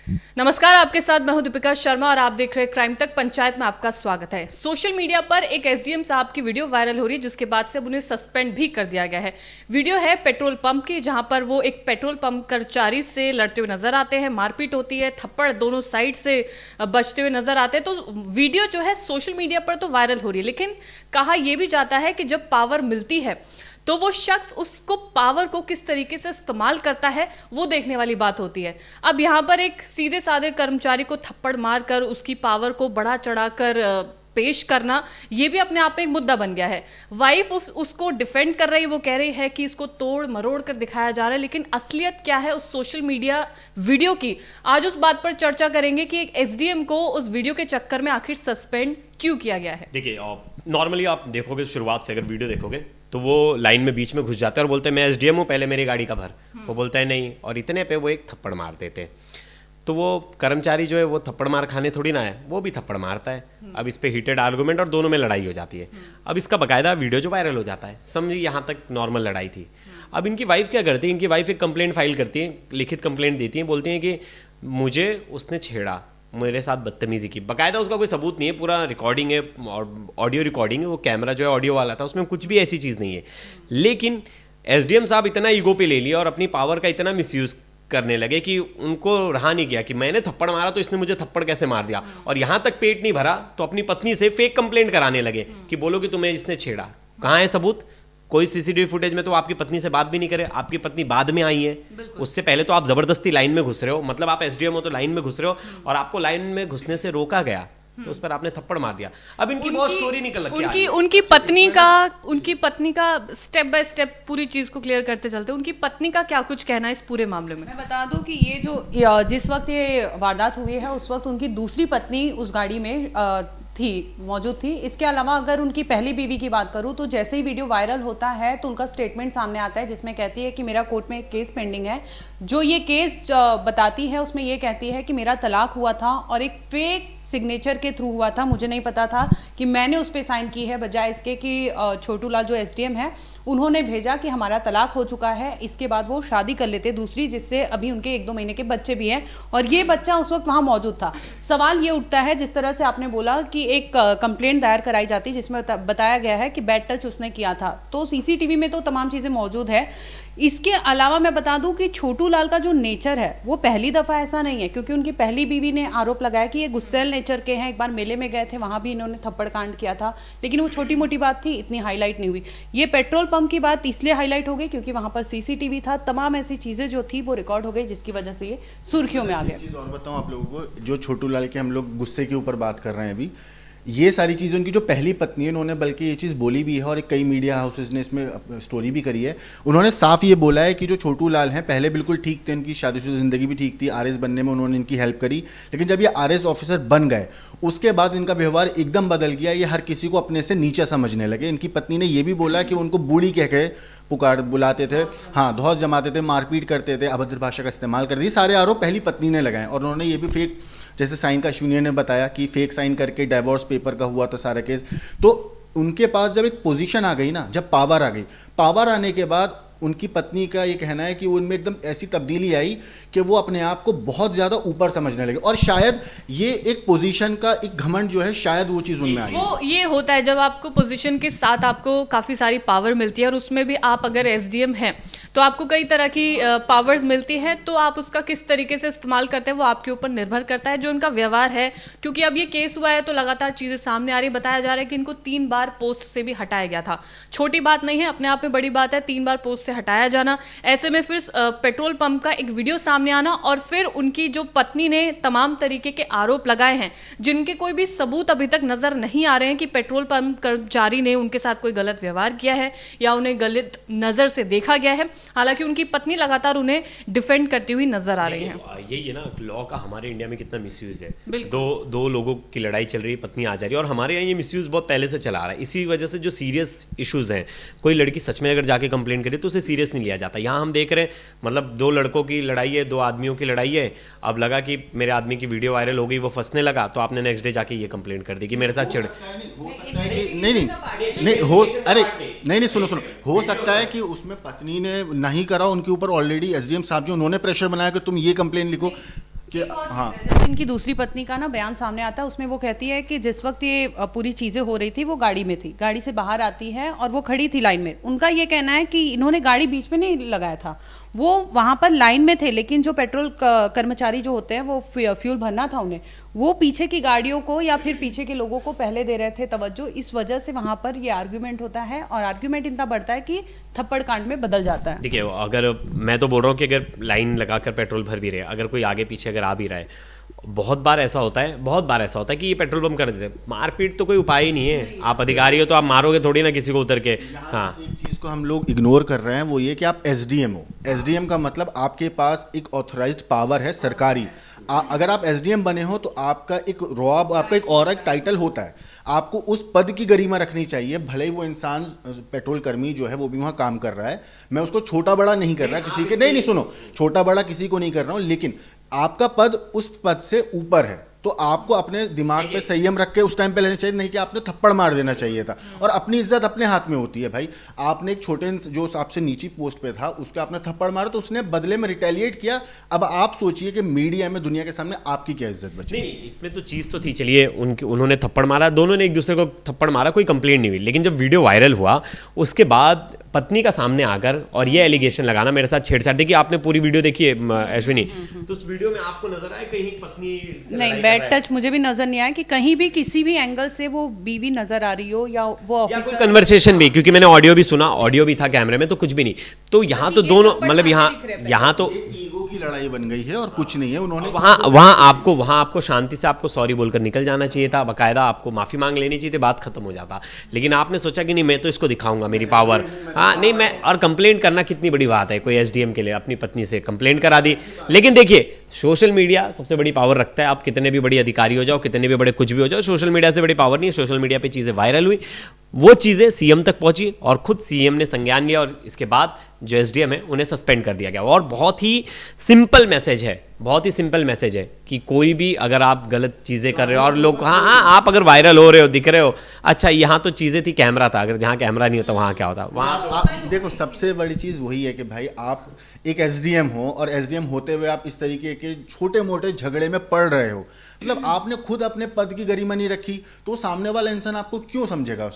नमस्कार, आपके साथ मैं हूं दीपिका शर्मा और आप देख रहे हैं क्राइम तक पंचायत में आपका स्वागत है। सोशल मीडिया पर एक एसडीएम साहब की वीडियो वायरल हो रही है, जिसके बाद से अब उन्हें सस्पेंड भी कर दिया गया है। वीडियो है पेट्रोल पंप की, जहां पर वो एक पेट्रोल पंप कर्मचारी से लड़ते हुए नजर आते हैं, मारपीट होती है, थप्पड़ दोनों साइड से बजते हुए नजर आते हैं। तो वीडियो जो है सोशल मीडिया पर तो वायरल हो रही है, लेकिन कहा यह भी जाता है कि जब पावर मिलती है तो वो शख्स उसको पावर को किस तरीके से इस्तेमाल करता है, वो देखने वाली बात होती है। अब यहाँ पर एक सीधे साधे कर्मचारी को थप्पड़ मारकर उसकी पावर को बढ़ा चढ़ाकर पेश करना, ये भी अपने आप में एक मुद्दा बन गया है। वाइफ उसको डिफेंड कर रही है, वो कह रही है कि इसको तोड़ मरोड़ कर दिखाया जा रहा है, लेकिन असलियत क्या है उस सोशल मीडिया वीडियो की, आज उस बात पर चर्चा करेंगे कि एक एसडीएम को उस वीडियो के चक्कर में आखिर सस्पेंड क्यों किया गया है। देखिए, नॉर्मली आप देखोगे, शुरुआत से अगर वीडियो देखोगे तो वो लाइन में बीच में घुस जाते हैं और बोलते हैं मैं एसडीएम हूँ, पहले मेरी गाड़ी का भर। वो बोलता है नहीं, और इतने पे वो एक थप्पड़ मार देते। तो वो कर्मचारी जो है वो थप्पड़ मार खाने थोड़ी ना है, वो भी थप्पड़ मारता है। अब इस पे हीटेड आर्गुमेंट और दोनों में लड़ाई हो जाती है। अब इसका बकायदा वीडियो जो वायरल हो जाता है, समझिए यहाँ तक नॉर्मल लड़ाई थी। अब इनकी वाइफ क्या करती है, इनकी वाइफ एक कंप्लेंट फाइल करती है, लिखित कंप्लेंट देती है, बोलती हैं कि मुझे उसने छेड़ा, मेरे साथ बदतमीजी की। बकायदा उसका कोई सबूत नहीं है, पूरा रिकॉर्डिंग है और ऑडियो रिकॉर्डिंग है। वो कैमरा जो है ऑडियो वाला था, उसमें कुछ भी ऐसी चीज़ नहीं है। लेकिन एसडीएम साहब इतना ईगो पे ले लिया और अपनी पावर का इतना मिसयूज़ करने लगे कि उनको रहा नहीं गया कि मैंने थप्पड़ मारा तो इसने मुझे थप्पड़ कैसे मार दिया। और यहाँ तक पेट नहीं भरा तो अपनी पत्नी से फेक कंप्लेंट कराने लगे कि बोलो कि तुम्हें इसने छेड़ा। कहाँ है सबूत? कोई सीसीटीवी फुटेज में तो आपकी पत्नी से बात भी नहीं करे। आपकी पत्नी बाद में आई है, उससे पहले तो आप जबरदस्ती लाइन में घुस रहे हो। मतलब आप एसडीएम हो तो लाइन में घुस रहे हो और आपको लाइन में घुसने से रोका गया तो उस पर आपने थप्पड़ मार दिया। अब इनकी बहुत स्टोरी निकल लगी। उनकी पत्नी का स्टेप बाय स्टेप पूरी चीज को क्लियर करते चलते, उनकी पत्नी का क्या कुछ कहना है इस पूरे मामले में। मैं बता दूं कि ये जो जिस वक्त ये वारदात हुई है उस वक्त उनकी दूसरी पत्नी उस गाड़ी में मौजूद थी। इसके अलावा अगर उनकी पहली बीवी की बात करूं तो जैसे ही वीडियो वायरल होता है तो उनका स्टेटमेंट सामने आता है, जिसमें कहती है कि मेरा कोर्ट में एक केस पेंडिंग है। जो ये केस बताती है उसमें ये कहती है कि मेरा तलाक हुआ था और एक फेक सिग्नेचर के थ्रू हुआ था। मुझे नहीं पता था कि मैंने उस पर साइन की है, बजाय इसके कि छोटू लाल जो एसडीएम है उन्होंने भेजा कि हमारा तलाक हो चुका है। इसके बाद वो शादी कर लेते दूसरी, जिससे अभी उनके 1-2 महीने के बच्चे भी हैं और ये बच्चा उस वक्त वहाँ मौजूद था। सवाल ये उठता है, जिस तरह से आपने बोला कि एक कंप्लेंट दायर कराई जाती जिसमें बताया गया है कि बैड टच उसने किया था, तो सीसीटीवी में तो तमाम चीज़ें मौजूद है। इसके अलावा मैं बता दूं कि छोटू लाल का जो नेचर है वो पहली दफ़ा ऐसा नहीं है, क्योंकि उनकी पहली बीवी ने आरोप लगाया कि ये गुस्सैल नेचर के हैं। एक बार मेले में गए थे, वहाँ भी इन्होंने थप्पड़ कांड किया था, लेकिन वो छोटी मोटी बात थी, इतनी हाईलाइट नहीं हुई। ये पेट्रोल पंप की बात इसलिए हाईलाइट हो गई क्योंकि वहाँ पर सीसीटीवी था, तमाम ऐसी चीज़ें जो थी वो रिकॉर्ड हो गई, जिसकी वजह से ये सुर्खियों में आ गया। चीज़ और बताऊँ आप लोगों को, जो छोटू लाल के हम लोग गुस्से के ऊपर बात कर रहे हैं अभी, ये सारी चीज़ें उनकी जो पहली पत्नी है, उन्होंने बल्कि ये चीज़ बोली भी है और कई मीडिया हाउसेस ने इसमें स्टोरी भी करी है। उन्होंने साफ ये बोला है कि जो छोटू लाल हैं पहले बिल्कुल ठीक थे, इनकी शादीशुदा ज़िंदगी भी ठीक थी, आरएस बनने में उन्होंने इनकी हेल्प करी, लेकिन जब ये आरएस ऑफिसर बन गए उसके बाद इनका व्यवहार एकदम बदल गया। ये हर किसी को अपने से नीचा समझने लगे। इनकी पत्नी ने ये भी बोला कि उनको बूढ़ी कह के बुलाते थे, हाँ, धौस जमाते थे, मारपीट करते थे, अभद्र भाषा का इस्तेमाल करते थे। सारे आरोप पहली पत्नी ने लगाए और उन्होंने ये भी फेक, जैसे साइन का अश्विनी ने बताया कि फेक साइन करके डाइवोर्स पेपर का हुआ था सारा केस। तो उनके पास जब एक पोजीशन आ गई ना, जब पावर आ गई, पावर आने के बाद उनकी पत्नी का ये कहना है कि उनमें एकदम ऐसी तब्दीली आई कि वो अपने आप को बहुत ज़्यादा ऊपर समझने लगे और शायद ये एक पोजीशन का एक घमंड जो है, शायद वो चीज़ उनमें आई। वो ये होता है जब आपको पोजीशन के साथ आपको काफ़ी सारी पावर मिलती है और उसमें भी आप अगर एसडीएम हैं तो आपको कई तरह की पावर्स मिलती है, तो आप उसका किस तरीके से इस्तेमाल करते हैं वो आपके ऊपर निर्भर करता है। जो उनका व्यवहार है, क्योंकि अब ये केस हुआ है तो लगातार चीज़ें सामने आ रही, बताया जा रहा है कि इनको 3 बार पोस्ट से भी हटाया गया था। छोटी बात नहीं है, अपने आप में बड़ी बात है 3 बार पोस्ट से हटाया जाना। ऐसे में फिर पेट्रोल पंप का एक वीडियो सामने आना और फिर उनकी जो पत्नी ने तमाम तरीके के आरोप लगाए हैं, जिनके कोई भी सबूत अभी तक नजर नहीं आ रहे हैं कि पेट्रोल पंप कर्मचारी ने उनके साथ कोई गलत व्यवहार किया है या उन्हें गलत नज़र से देखा गया है। हालांकि उनकी पत्नी लगातार उन्हें डिफेंड करती हुई नजर आ रही है। यही है ना, लॉ का हमारे इंडिया में कितना मिसयूज है। दो लोगों की लड़ाई चल रही है, पत्नी आ जा रही है, और हमारे यहाँ ये मिसयूज बहुत पहले से चला आ रहा है। इसी वजह से जो सीरियस इश्यूज हैं, कोई लड़की सच में अगर जाके कंप्लेंट करे तो उसे सीरियस नहीं लिया जाता। यहाँ हम देख रहे हैं, मतलब 2 लड़कों की लड़ाई है, 2 आदमियों की लड़ाई है। अब लगा कि मेरे आदमी की वीडियो वायरल हो गई, वो फंसने लगा, तो आपने नेक्स्ट डे जाके ये कंप्लेंट कर दी कि मेरे साथ चिढ़। नहीं, सुनो, हो सकता है कि उसमें पत्नी ने नहीं करा, उनके ऊपर ऑलरेडी एसडीएम साहब जो उन्होंने प्रेशर बनाया कि तुम ये कंप्लेन लिखो। कि हाँ जैसे इनकी दूसरी पत्नी का ना बयान सामने आता है, उसमें वो कहती है कि जिस वक्त ये पूरी चीजें हो रही थी वो गाड़ी में थी, गाड़ी से बाहर आती है और वो खड़ी थी लाइन में। उनका ये कहना है कि इन्होंने गाड़ी बीच में नहीं लगाया था, वो वहां पर लाइन में थे, लेकिन जो पेट्रोल कर्मचारी जो होते हैं वो फ्यूल भरना था उन्हें, वो पीछे की गाड़ियों को या फिर पीछे के लोगों को पहले दे रहे थे तवज्जो। इस वजह से वहां पर ये आर्ग्यूमेंट होता है और आर्ग्यूमेंट इतना बढ़ता है कि थप्पड़ कांड में बदल जाता है। देखिए, अगर मैं तो बोल रहा हूँ कि अगर लाइन लगाकर पेट्रोल भर भी रहे, अगर कोई आगे पीछे अगर आ भी रहा है, बहुत बार ऐसा होता है कि ये पेट्रोल पंप कर देते हैं। मारपीट तो कोई उपाय ही नहीं है। आप अधिकारी हो तो आप मारोगे थोड़ी ना किसी को उतर के। हाँ, एक चीज़ को हम लोग इग्नोर कर रहे हैं, वो ये कि आप एसडीएम हो। एसडीएम का मतलब आपके पास एक ऑथराइज्ड पावर है सरकारी। अगर आप एसडीएम बने हो तो आपका एक रॉब, आपका एक और एक टाइटल होता है, आपको उस पद की गरिमा रखनी चाहिए। भले ही वो इंसान पेट्रोल कर्मी जो है वो भी वहाँ काम कर रहा है, मैं उसको छोटा बड़ा नहीं कर रहा किसी के, नहीं सुनो, छोटा बड़ा किसी को नहीं कर रहा हूँ, लेकिन आपका पद उस पद से ऊपर है, तो आपको अपने दिमाग पे संयम रख के उस टाइम पे लेना चाहिए, नहीं कि आपने थप्पड़ मार देना चाहिए था। और अपनी इज्जत अपने हाथ में होती है भाई। आपने एक छोटे जो आपसे नीची पोस्ट पे था उसके आपने थप्पड़ मारा तो उसने बदले में रिटेलिएट किया। अब आप सोचिए कि मीडिया में, दुनिया के सामने आपकी क्या इज्जत बची। नहीं, इसमें तो चीज़ तो थी। चलिए, उन्होंने थप्पड़ मारा, दोनों ने एक दूसरे को थप्पड़ मारा, कोई कंप्लेंट नहीं हुई। लेकिन जब वीडियो वायरल हुआ उसके बाद पत्नी का सामने आकर और ये एलिगेशन लगाना, मेरे साथ छेड़छाड़। देखिए, आपने पूरी वीडियो देखी है अश्विनी, तो उस वीडियो में आपको नजर आया कहीं पत्नी से नहीं, लड़ाई बैड कर रहा है? टच मुझे भी नजर नहीं आया कि कहीं भी किसी भी एंगल से वो बीवी नजर आ रही हो या वो या कोई ऑफिसर। कन्वर्सेशन भी, क्योंकि मैंने ऑडियो भी सुना, ऑडियो भी था कैमरे में, तो कुछ भी नहीं। तो यहाँ तो दोनों, मतलब यहाँ तो ईगो की लड़ाई बन गई है और कुछ नहीं है। उन्होंने वहाँ आपको शांति से आपको सॉरी बोलकर निकल जाना चाहिए था, बाकायदा आपको माफी मांग लेनी चाहिए थी, बात खत्म हो जाता। लेकिन आपने सोचा कि नहीं, मैं तो इसको दिखाऊंगा मेरी पावर। हाँ, नहीं मैं, और कंप्लेंट करना कितनी बड़ी बात है, कोई एसडीएम के लिए अपनी पत्नी से कंप्लेंट करा दी। लेकिन देखिए, सोशल मीडिया सबसे बड़ी पावर रखता है। आप कितने भी बड़ी अधिकारी हो जाओ, कितने भी बड़े कुछ भी हो जाओ, सोशल मीडिया से बड़ी पावर नहीं है। सोशल मीडिया पे चीज़ें वायरल हुई, वो चीज़ें सीएम तक पहुंची और खुद सीएम ने संज्ञान लिया और इसके बाद जो एसडीएम है उन्हें सस्पेंड कर दिया गया। और बहुत ही सिंपल मैसेज है, बहुत ही सिंपल मैसेज है कि कोई भी अगर आप गलत चीज़ें कर रहे हो और लोग, हाँ, आप अगर वायरल हो रहे हो, दिख रहे हो, अच्छा यहाँ तो चीज़ें थी, कैमरा था, अगर जहाँ कैमरा नहीं होता वहाँ क्या होता? वहाँ देखो, सबसे बड़ी चीज़ वही है कि भाई आप एक एसडीएम हो और एसडीएम होते हुए आप इस तरीके के छोटे मोटे झगड़े में पड़ रहे हो। मतलब आपने खुद अपने पद की गरिमा नहीं रखी, तो सामने वाला इंसान आपको क्यों समझेगा?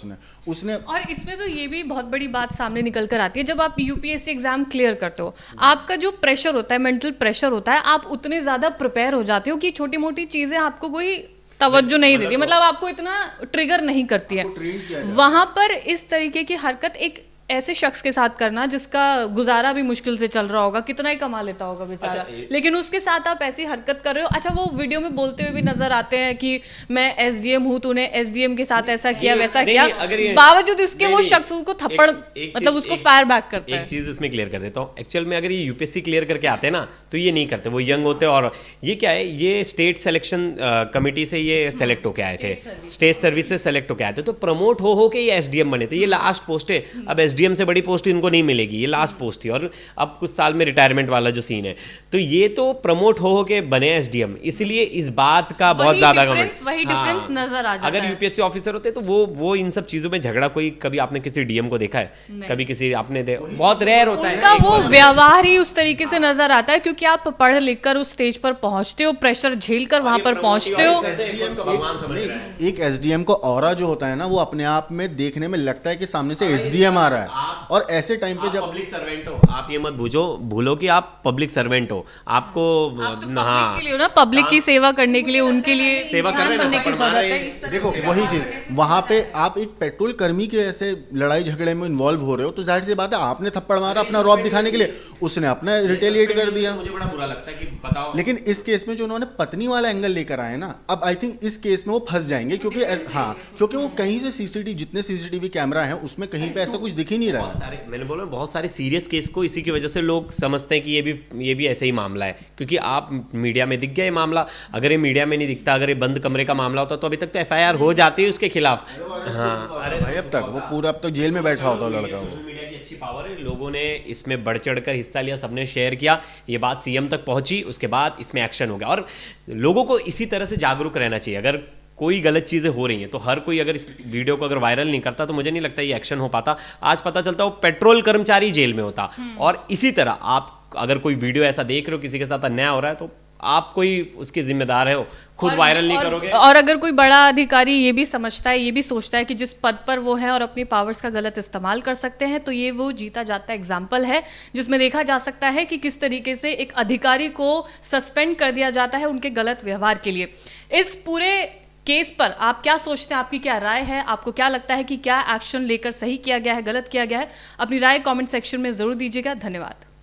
उसने और इसमें तो ये भी बहुत बड़ी बात सामने निकल कर आती है, जब आप यूपीएससी एग्जाम क्लियर करते हो, आपका जो प्रेशर होता है, मेंटल प्रेशर होता है, आप उतने ज्यादा प्रिपेयर हो जाते हो कि छोटी मोटी चीजें आपको कोई तवज्जो नहीं देती, मतलब आपको इतना ट्रिगर नहीं करती है। वहां पर इस तरीके की हरकत एक ऐसे शख्स के साथ करना जिसका गुजारा भी मुश्किल से चल रहा होगा, कितना ही कमा लेता होगा बेचारा, लेकिन उसके साथ आप ऐसी हरकत कर रहे हो। अच्छा, वो वीडियो में बोलते हुए भी नजर आते हैं कि मैं एसडीएम हूं, तूने एसडीएम के साथ ऐसा किया वैसा किया, बावजूद इसके वो शख्स उसको थप्पड़, मतलब उसको फायर बैक करता है। एक चीज इसमें क्लियर कर देता हूँ, एक्चुअल में अगर ये यूपीएससी क्लियर करके आते ना तो ये नहीं करते, वो यंग होते। और ये क्या है, ये स्टेट सिलेक्शन कमेटी से ये सेलेक्ट होके आए थे, स्टेट सर्विस से सेलेक्ट होके आए थे, तो प्रमोट हो के ये एसडीएम बने थे। ये लास्ट पोस्ट है, अब एसडीएम से बड़ी पोस्ट इनको नहीं मिलेगी, ये लास्ट पोस्ट थी और अब कुछ साल में रिटायरमेंट वाला जो सीन है, तो ये तो प्रमोट हो के बने एसडीएम, इसलिए इस बात का बहुत ज्यादा वही डिफरेंस नजर आ जाता है। अगर यूपीएससी ऑफिसर होते तो वो इन सब चीजों में झगड़ा, कोई कभी आपने किसी डीएम को देखा है? कभी किसी आपने बहुत रेयर होता है उनका वो व्यवहार ही उस तरीके से नजर आता है, क्योंकि आप पढ़ लिख कर उस स्टेज पर पहुंचते हो, प्रेशर झेल कर वहां पर पहुंचते हो। एक एसडीएम को ऑरा जो होता है ना, वो अपने आप में देखने में लगता है कि सामने से एसडीएम आ रहा है। और ऐसे टाइम पे जब पब्लिक सर्वेंट हो, आप ये मत भूलो कि आप पब्लिक सर्वेंट हो, आपको हाँ, पब्लिक की सेवा करने के लिए, उनके लिए सेवा करने की जरूरत है। देखो, वही चीज वहां पे आप एक पेट्रोल कर्मी के ऐसे लड़ाई झगड़े में इन्वॉल्व हो रहे हो, तो जाहिर सी बात है आपने थप्पड़ मारा अपना रौब दिखाने के लिए, उसने अपना रिटेलिएट कर दिया। मुझे बड़ा बुरा लगता है कि बताओ, लेकिन इस केस में जो उन्होंने पत्नी वाला एंगल लेकर आए ना, अब आई थिंक इस केस में वो फंस जाएंगे, क्योंकि हाँ, क्योंकि वो कहीं से जितने सीसीटीवी कैमरा है उसमें कहीं पे ऐसा कुछ दिख ही नहीं रहा है। मैंने बोला बहुत सारे सीरियस केस को इसी की वजह से लोग समझते हैं कि ये भी ऐसे ही मामला है, क्योंकि आप मीडिया में दिख गया ये मामला। अगर ये मीडिया में नहीं दिखता, अगर ये बंद कमरे का मामला होता तो अभी तक तो एफआईआर हो जाती है उसके खिलाफ। हाँ, अरे भाई, अब तक वो पूरा अब तक जेल में बैठा होता लड़का। वो मीडिया की अच्छी पावर है, लोगों ने इसमें बढ़ चढ़कर हिस्सा लिया, सबने शेयर किया, ये बात सीएम तक पहुंची, उसके बाद इसमें एक्शन हो गया। और लोगों को इसी तरह से जागरूक रहना चाहिए। अगर कोई गलत चीज़ें हो रही हैं तो हर कोई अगर इस वीडियो को अगर वायरल नहीं करता तो मुझे नहीं लगता ये एक्शन हो पाता। आज पता चलता वो पेट्रोल कर्मचारी जेल में होता। और इसी तरह आप अगर कोई वीडियो ऐसा देख रहे हो, किसी के साथ अन्याय हो रहा है, तो आप कोई उसके जिम्मेदार है, खुद वायरल नहीं करोगे। और अगर कोई बड़ा अधिकारी ये भी समझता है, ये भी सोचता है कि जिस पद पर वो है और अपनी पावर्स का गलत इस्तेमाल कर सकते हैं, तो ये वो जीता जाता एग्जाम्पल है जिसमें देखा जा सकता है कि किस तरीके से एक अधिकारी को सस्पेंड कर दिया जाता है उनके गलत व्यवहार के लिए। इस पूरे केस पर आप क्या सोचते हैं, आपकी क्या राय है, आपको क्या लगता है कि क्या एक्शन लेकर सही किया गया है, गलत किया गया है? अपनी राय कमेंट सेक्शन में जरूर दीजिएगा। धन्यवाद।